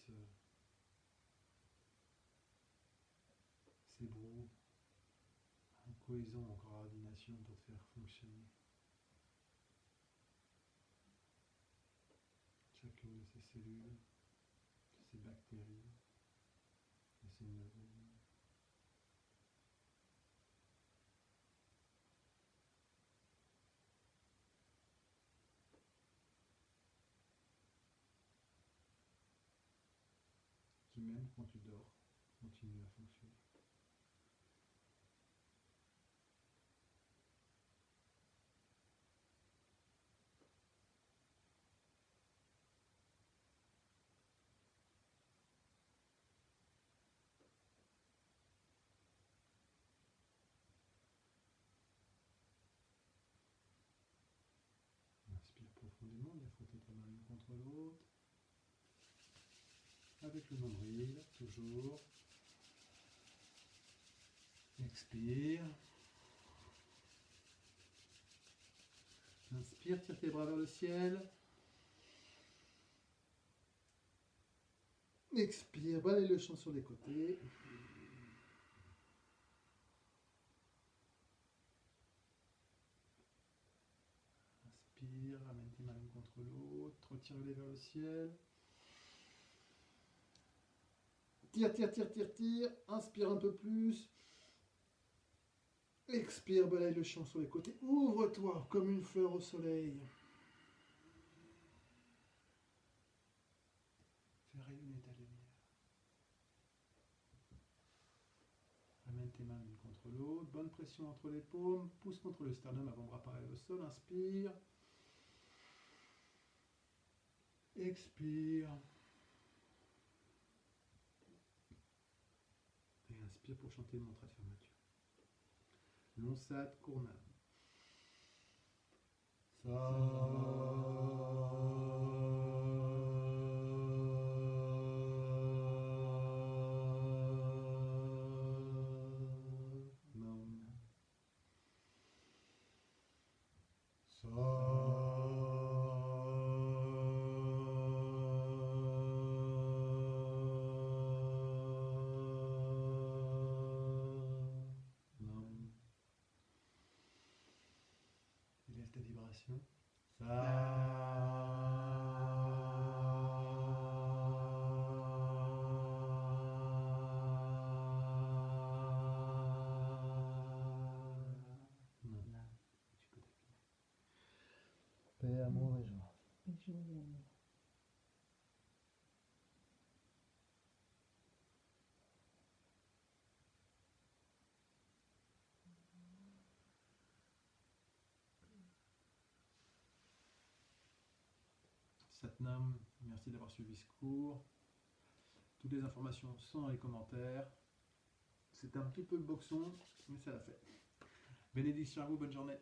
s'ébrouent en cohésion, en coordination pour te faire fonctionner. Chacune de ces cellules, de ces bactéries, de ces neurones. Qui même quand tu dors, continue à fonctionner. Inspire profondément, viens frotter tes mains l'une contre l'autre. Avec le nombril, toujours. Expire. Inspire, tire tes bras vers le ciel. Expire, balaye le champ sur les côtés. Inspire, ramène tes mains l'une contre l'autre, retire-les vers le ciel. Tire, tire, tire, tire, tire. Inspire un peu plus. Expire, balaye le champ sur les côtés. Ouvre-toi comme une fleur au soleil. Fais rayonner ta lumière. Ramène tes mains l'une contre l'autre. Bonne pression entre les paumes. Pousse contre le sternum, avant-bras pareil au sol. Inspire. Expire. Et inspire pour chanter le mantra de fermeture. Lonsat Kournam. Et laisse ta vibration. Satnam, merci d'avoir suivi ce cours. Toutes les informations sont dans les commentaires. C'était un petit peu le boxon, mais ça l'a fait. Bénédiction à vous, bonne journée.